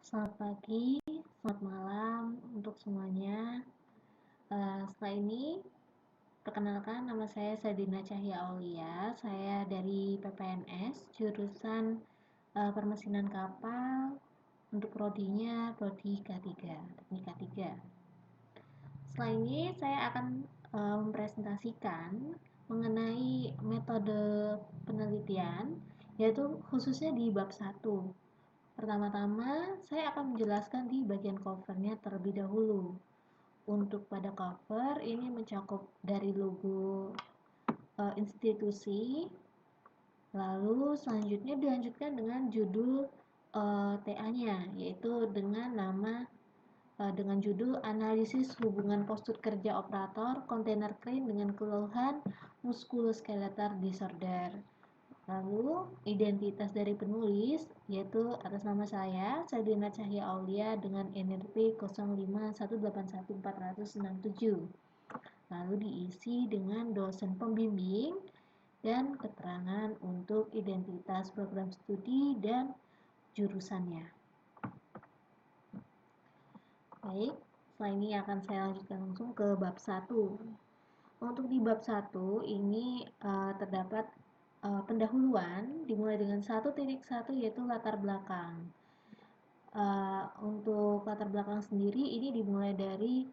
Selamat pagi, selamat malam untuk semuanya. Setelah ini, perkenalkan nama saya Sadina Cahya Aulia. Saya dari PPNS, jurusan Permesinan Kapal. Untuk prodinya Prodi K3, Teknik K3. Setelah ini, saya akan mempresentasikan mengenai metode penelitian, yaitu khususnya di bab 1. Pertama-tama, saya akan menjelaskan di bagian covernya terlebih dahulu. Untuk pada cover, ini mencakup dari logo institusi, lalu selanjutnya dilanjutkan dengan judul TA-nya, yaitu dengan judul Analisis Hubungan Postur Kerja Operator Kontainer Crane dengan Keluhan Musculoskeletal Disorder. Lalu, identitas dari penulis, yaitu atas nama saya, Sadina Cahya Aulia dengan NRP 05181467. Lalu diisi dengan dosen pembimbing dan keterangan untuk identitas program studi dan jurusannya. Baik, setelah ini akan saya lanjutkan langsung ke bab 1. Untuk di bab 1 ini terdapat pendahuluan dimulai dengan 1.1 yaitu latar belakang. Untuk latar belakang sendiri ini dimulai dari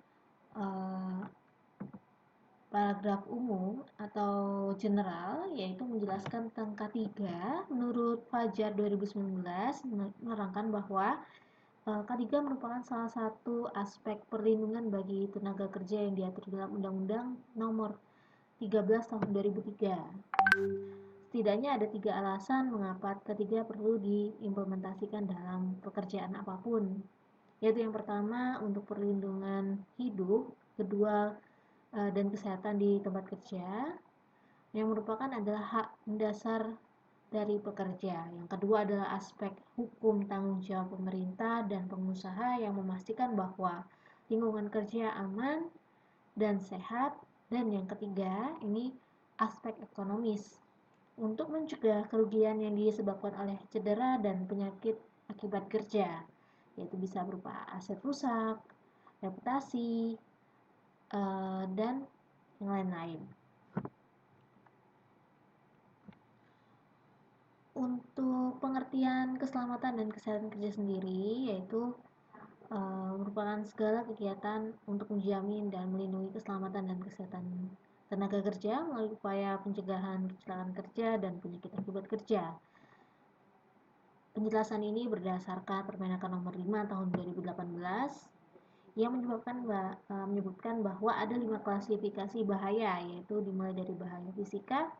paragraf umum atau general, yaitu menjelaskan tentang K3. Menurut Fajar 2019 menerangkan bahwa K3 merupakan salah satu aspek perlindungan bagi tenaga kerja yang diatur dalam Undang-Undang Nomor 13 Tahun 2003. Setidaknya ada 3 alasan mengapa K3 perlu diimplementasikan dalam pekerjaan apapun, yaitu yang pertama untuk perlindungan hidup, kedua dan kesehatan di tempat kerja, yang merupakan adalah hak mendasar dari pekerja. Yang kedua adalah aspek hukum tanggung jawab pemerintah dan pengusaha yang memastikan bahwa lingkungan kerja aman dan sehat. Dan yang ketiga, ini aspek ekonomis untuk mencegah kerugian yang disebabkan oleh cedera dan penyakit akibat kerja, yaitu bisa berupa aset rusak, reputasi, dan yang lain-lain. Untuk pengertian keselamatan dan kesehatan kerja sendiri, yaitu merupakan segala kegiatan untuk menjamin dan melindungi keselamatan dan kesehatan tenaga kerja melalui upaya pencegahan kecelakaan kerja dan penyakit akibat kerja. Penjelasan ini berdasarkan Permenaker Nomor 5 Tahun 2018 yang menyebutkan bahwa ada 5 klasifikasi bahaya, yaitu dimulai dari bahaya fisika,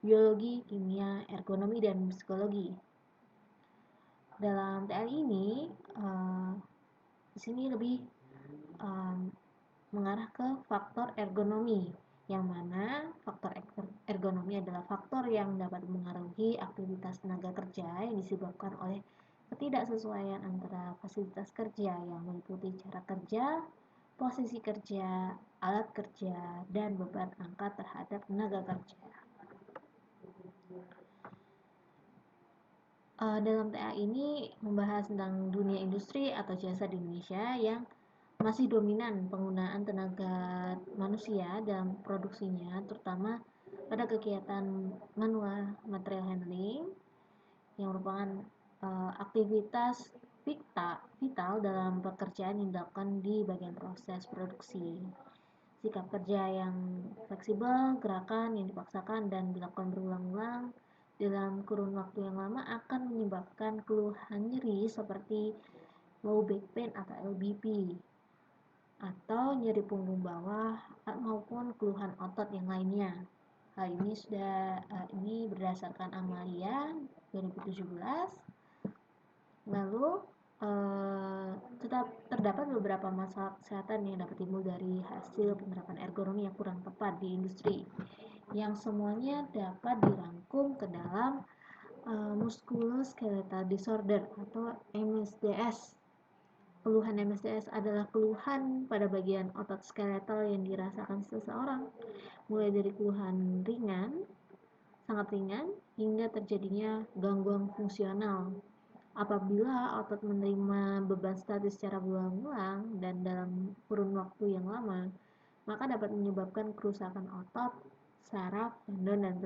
biologi, kimia, ergonomi, dan psikologi. Dalam TL ini, di sini lebih mengarah ke faktor ergonomi, yang mana faktor ergonomi adalah faktor yang dapat mengaruhi aktivitas tenaga kerja yang disebabkan oleh ketidaksesuaian antara fasilitas kerja yang meliputi cara kerja, posisi kerja, alat kerja, dan beban angkat terhadap tenaga kerja. Dalam TA ini membahas tentang dunia industri atau jasa di Indonesia yang masih dominan penggunaan tenaga manusia dalam produksinya, terutama pada kegiatan manual material handling yang merupakan aktivitas vital dalam pekerjaan yang dilakukan di bagian proses produksi. Sikap kerja yang fleksibel, gerakan yang dipaksakan dan dilakukan berulang-ulang dalam kurun waktu yang lama akan menyebabkan keluhan nyeri seperti low back pain atau LBP, atau nyeri punggung bawah maupun keluhan otot yang lainnya. Hal ini berdasarkan Amalia 2017. Lalu terdapat beberapa masalah kesehatan yang dapat timbul dari hasil penerapan ergonomi yang kurang tepat di industri, yang semuanya dapat dirangkum ke dalam Musculoskeletal Disorder atau MSDS. Keluhan MSDS adalah keluhan pada bagian otot skeletal yang dirasakan seseorang, mulai dari keluhan ringan, sangat ringan, hingga terjadinya gangguan fungsional. Apabila otot menerima beban statis secara berulang-ulang dan dalam kurun waktu yang lama, maka dapat menyebabkan kerusakan otot, saraf, tendon, dan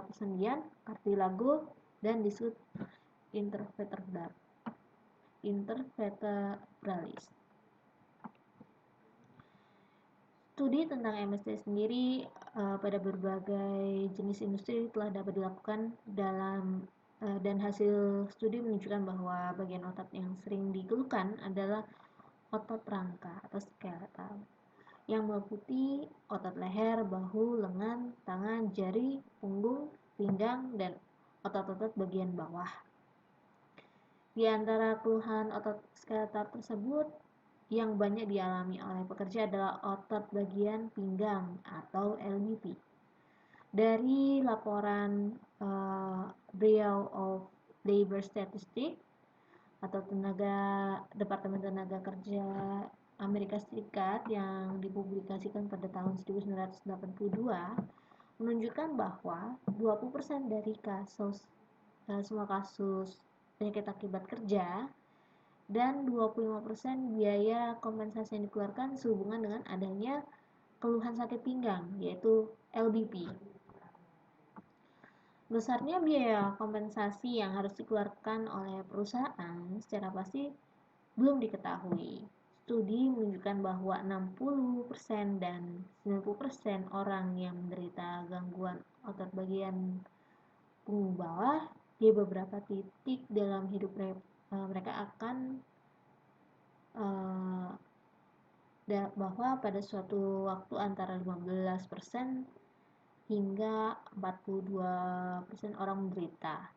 persendian, kartilago, dan disut intervertebralis. Studi tentang MST sendiri pada berbagai jenis industri telah dapat dilakukan dan hasil studi menunjukkan bahwa bagian otot yang sering dikeluhkan adalah otot rangka atau skeletal yang meliputi otot leher, bahu, lengan, tangan, jari, punggung, pinggang, dan otot-otot bagian bawah. Di antara keluhan otot skeletal tersebut, yang banyak dialami oleh pekerja adalah otot bagian pinggang atau LBP. Dari laporan Bureau of Labor Statistics atau Departemen Tenaga Kerja Amerika Serikat yang dipublikasikan pada tahun 1982 menunjukkan bahwa 20% dari semua kasus penyakit akibat kerja dan 25% biaya kompensasi yang dikeluarkan sehubungan dengan adanya keluhan sakit pinggang, yaitu LBP. Besarnya biaya kompensasi yang harus dikeluarkan oleh perusahaan secara pasti belum diketahui. Studi menunjukkan bahwa 60% dan 90% orang yang menderita gangguan otot bagian punggung bawah di beberapa titik dalam hidup mereka akan bahwa pada suatu waktu antara 15% hingga 42% orang menderita.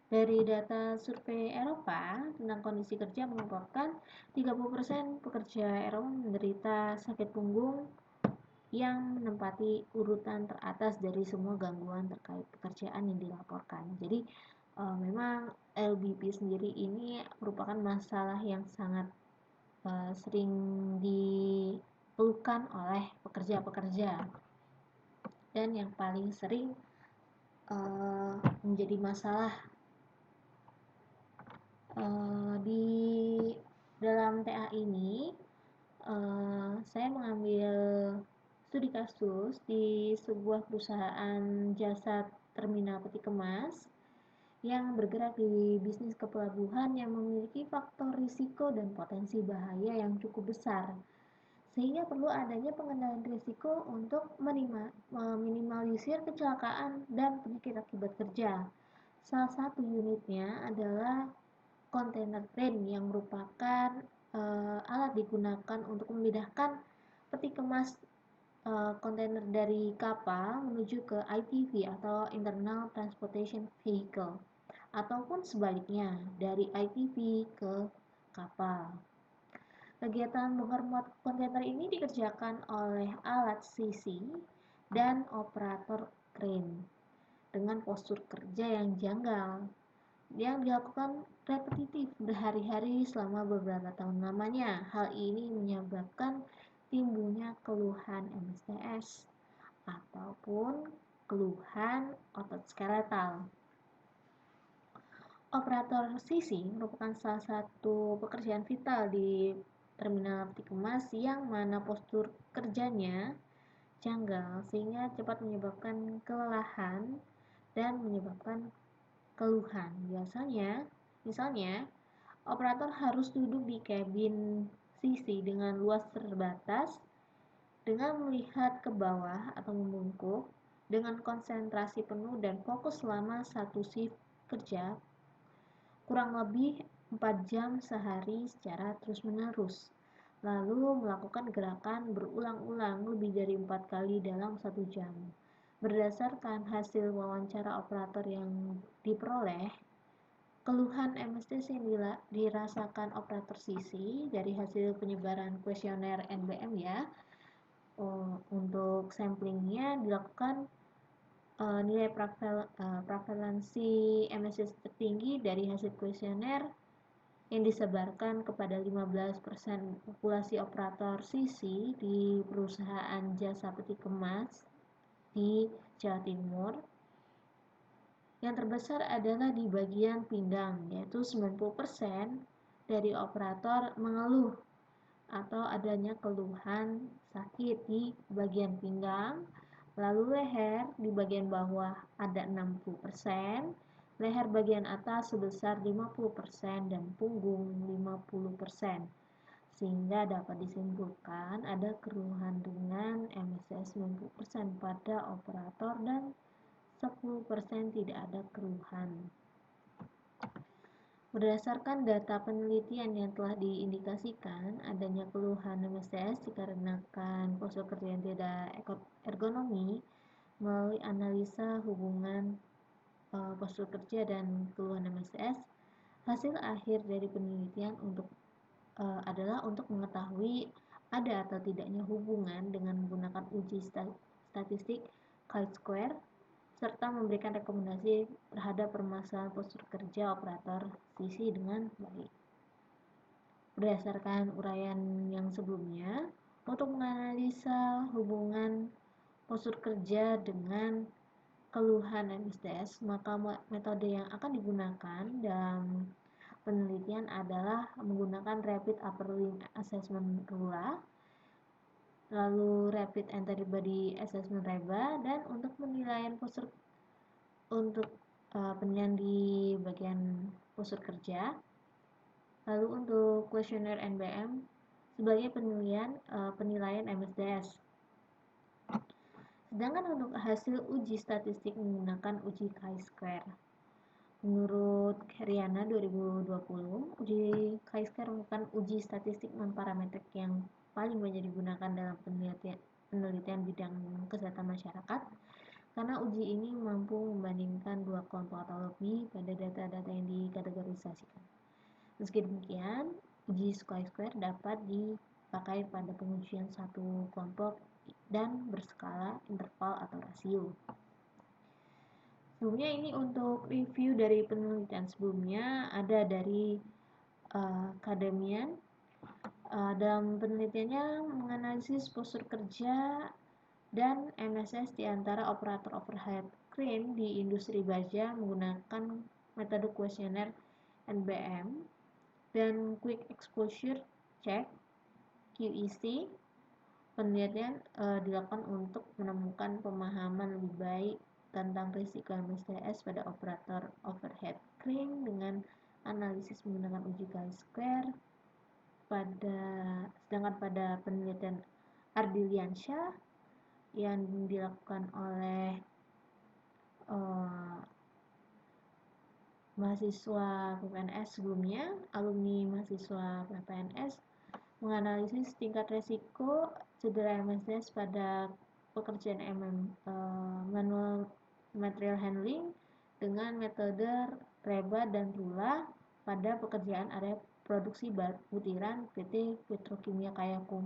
Dari data survei Eropa tentang kondisi kerja mengungkapkan 30% pekerja Eropa menderita sakit punggung yang menempati urutan teratas dari semua gangguan terkait pekerjaan yang dilaporkan. Jadi memang LBP sendiri ini merupakan masalah yang sangat sering dikeluhkan oleh pekerja-pekerja dan yang paling sering menjadi masalah di dalam TA ini. Saya mengambil studi kasus di sebuah perusahaan jasa terminal peti kemas yang bergerak di bisnis kepelabuhan yang memiliki faktor risiko dan potensi bahaya yang cukup besar, sehingga perlu adanya pengendalian risiko untuk meminimalisir kecelakaan dan penyakit akibat kerja. Salah satu unitnya adalah kontainer crane yang merupakan alat digunakan untuk memindahkan peti kemas kontainer dari kapal menuju ke ITV atau Internal Transportation Vehicle, ataupun sebaliknya dari ITV ke kapal. Kegiatan bongkar muat kontainer ini dikerjakan oleh alat sisi dan operator crane dengan postur kerja yang janggal yang dilakukan repetitif berhari-hari selama beberapa tahun lamanya. Hal ini menyebabkan timbulnya keluhan MSTS ataupun keluhan otot skeletal. Operator sisi merupakan salah satu pekerjaan vital di terminal peti kemas yang mana postur kerjanya janggal sehingga cepat menyebabkan kelelahan dan menyebabkan keluhan. Misalnya, operator harus duduk di kabin sisi dengan luas terbatas dengan melihat ke bawah atau membungkuk dengan konsentrasi penuh dan fokus selama satu shift kerja kurang lebih 4 jam sehari secara terus-menerus, lalu melakukan gerakan berulang-ulang lebih dari 4 kali dalam 1 jam. Berdasarkan hasil wawancara operator yang diperoleh, keluhan MSTS yang dirasakan operator sisi dari hasil penyebaran kuesioner NBM ya, untuk samplingnya dilakukan nilai prevalensi MSTS tertinggi dari hasil kuesioner yang disebarkan kepada 15% populasi operator sisi di perusahaan jasa peti kemas di Jawa Timur, Yang terbesar adalah di bagian pinggang, yaitu 90% dari operator mengeluh atau adanya keluhan sakit di bagian pinggang. Lalu leher di bagian bawah ada 60%, leher bagian atas sebesar 50% dan punggung 50%. Sehingga dapat disimpulkan ada keluhan dengan MSDS 90% pada operator dan 10% tidak ada keluhan. Berdasarkan data penelitian yang telah diindikasikan adanya keluhan MSDS dikarenakan postur kerja yang tidak ergonomi melalui analisa hubungan postur kerja dan keluhan MSDS, hasil akhir dari penelitian adalah untuk mengetahui ada atau tidaknya hubungan dengan menggunakan uji statistik chi-square serta memberikan rekomendasi terhadap permasalahan postur kerja operator sisi dengan baik. Berdasarkan uraian yang sebelumnya, untuk menganalisa hubungan postur kerja dengan keluhan MSDS, maka metode yang akan digunakan dalam penelitian adalah menggunakan Rapid Upper Limb Assessment RULA, lalu Rapid Antibody Assessment REBA, dan untuk penilaian postur penilaian di bagian postur kerja, lalu untuk kuesioner NBM sebagai penilaian MSDS. Sedangkan untuk hasil uji statistik menggunakan uji chi-square. Menurut Heriana 2020, uji chi-square merupakan uji statistik non-parametrik yang paling banyak digunakan dalam penelitian bidang kesehatan masyarakat, karena uji ini mampu membandingkan dua kelompok atau lebih pada data-data yang dikategorisasikan. Meski demikian, uji chi-square dapat dipakai pada pengujian satu kelompok dan berskala interval atau rasio. Sebelumnya ini untuk review dari penelitian sebelumnya ada dari Kademian. Dalam penelitiannya menganalisis postur kerja dan MSS di antara operator overhead crane di industri baja menggunakan metode kuesioner NBM dan Quick Exposure Check QEC. Penelitian dilakukan untuk menemukan pemahaman lebih baik tentang risiko MSDS pada operator overhead crane dengan analisis menggunakan uji chi-square. Sedangkan pada penelitian Ardiliansyah yang dilakukan oleh mahasiswa PPNS sebelumnya, alumni mahasiswa PPNS menganalisis tingkat resiko cedera MSDS pada pekerjaan manual material handling dengan metode REBA dan RULA pada pekerjaan area produksi butiran PT Petrokimia Kayakum.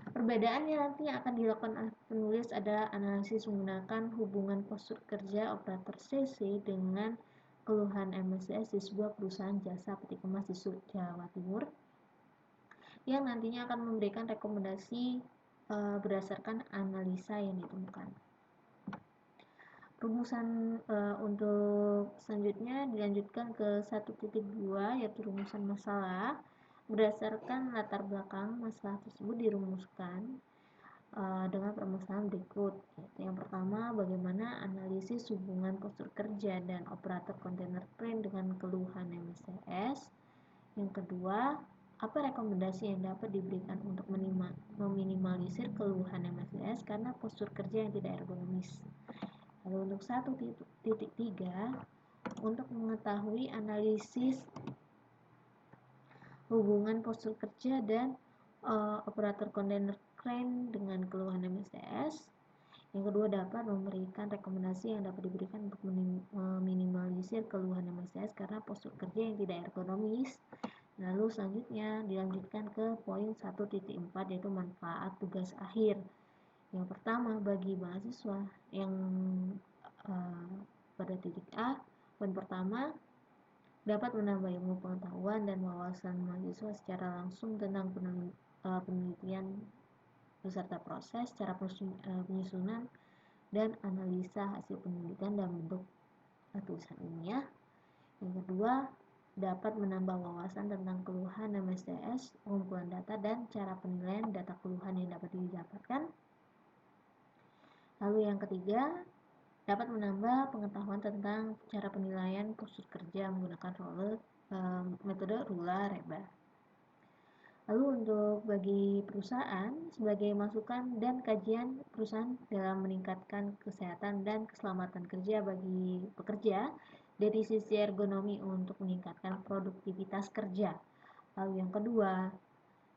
Perbedaan yang nanti akan dilakukan oleh penulis adalah analisis menggunakan hubungan postur kerja operator CC dengan keluhan MSDS di sebuah perusahaan jasa peti kemas di Jawa Timur, yang nantinya akan memberikan rekomendasi berdasarkan analisa yang ditemukan. Rumusan untuk selanjutnya dilanjutkan ke 1.2, yaitu rumusan masalah. Berdasarkan latar belakang masalah tersebut dirumuskan dengan permasalahan berikut, yaitu yang pertama, bagaimana analisis hubungan postur kerja dan operator kontainer crane dengan keluhan MSDS. Yang kedua, apa rekomendasi yang dapat diberikan untuk meminimalisir keluhan MSDS karena postur kerja yang tidak ergonomis. Lalu untuk 1.3, untuk mengetahui analisis hubungan postur kerja dan operator kontainer crane dengan keluhan MSDS. Yang kedua, dapat memberikan rekomendasi yang dapat diberikan untuk meminimalisir keluhan MSDS karena postur kerja yang tidak ergonomis. Lalu selanjutnya dilanjutkan ke poin 1.4, yaitu manfaat tugas akhir. Yang pertama, bagi mahasiswa yang pada titik A, poin pertama, dapat menambah ilmu pengetahuan dan wawasan mahasiswa secara langsung tentang penelitian beserta proses, cara penyusunan, dan analisa hasil penelitian dalam bentuk tulisan ilmiah. Yang kedua, dapat menambah wawasan tentang keluhan MSDS, pengumpulan data, dan cara penilaian data keluhan yang dapat didapatkan. Lalu yang ketiga, dapat menambah pengetahuan tentang cara penilaian postur kerja menggunakan metode RULA REBA. Lalu untuk bagi perusahaan, sebagai masukan dan kajian perusahaan dalam meningkatkan kesehatan dan keselamatan kerja bagi pekerja dari sisi ergonomi untuk meningkatkan produktivitas kerja. Lalu yang kedua,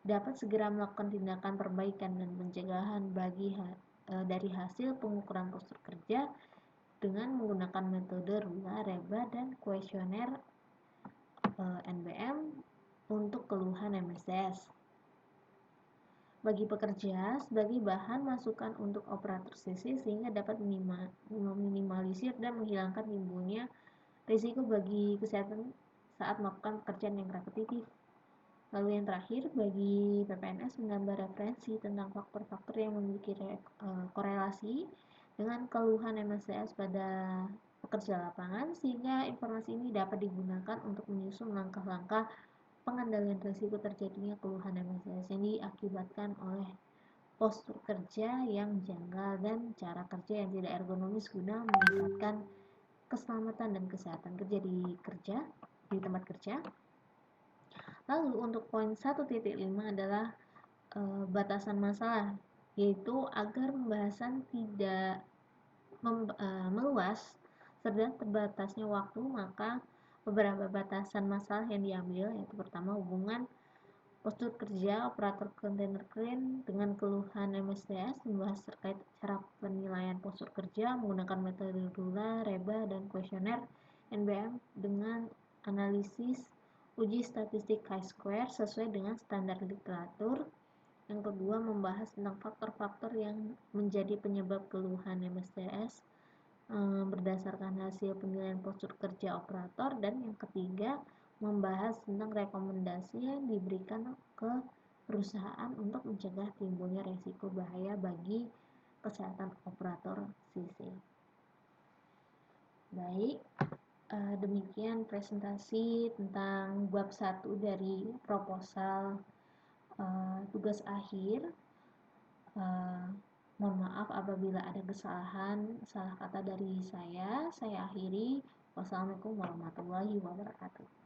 dapat segera melakukan tindakan perbaikan dan pencegahan dari hasil pengukuran postur kerja dengan menggunakan metode RULA, REBA, dan kuesioner NBM untuk keluhan MSDS. Bagi pekerja, sebagai bahan masukan untuk operator CC sehingga dapat meminimalisir dan menghilangkan timbulnya risiko bagi kesehatan saat melakukan pekerjaan yang repetitif. Lalu yang terakhir, bagi PPNS menambah referensi tentang faktor-faktor yang memiliki korelasi dengan keluhan MSDS pada pekerja lapangan, sehingga informasi ini dapat digunakan untuk menyusun langkah-langkah pengendalian risiko terjadinya keluhan MSDS yang diakibatkan oleh postur kerja yang janggal dan cara kerja yang tidak ergonomis guna meningkatkan keselamatan dan kesehatan kerja di tempat kerja. Lalu untuk poin 1.5 adalah batasan masalah, yaitu agar pembahasan tidak meluas serta terbatasnya waktu, maka beberapa batasan masalah yang diambil, yaitu pertama, hubungan postur kerja operator kontainer crane dengan keluhan MSDS, membahas terkait cara penilaian postur kerja menggunakan metode RULA, REBA, dan kuesioner NBM dengan analisis uji statistik chi-square sesuai dengan standar literatur. Yang kedua, membahas tentang faktor-faktor yang menjadi penyebab keluhan MSDS berdasarkan hasil penilaian postur kerja operator. Dan yang ketiga, membahas tentang rekomendasi yang diberikan ke perusahaan untuk mencegah timbulnya risiko bahaya bagi kesehatan operator CC. Baik, demikian presentasi tentang bab 1 dari proposal tugas akhir. Mohon maaf apabila ada salah kata dari saya. Saya akhiri. Wassalamualaikum warahmatullahi wabarakatuh.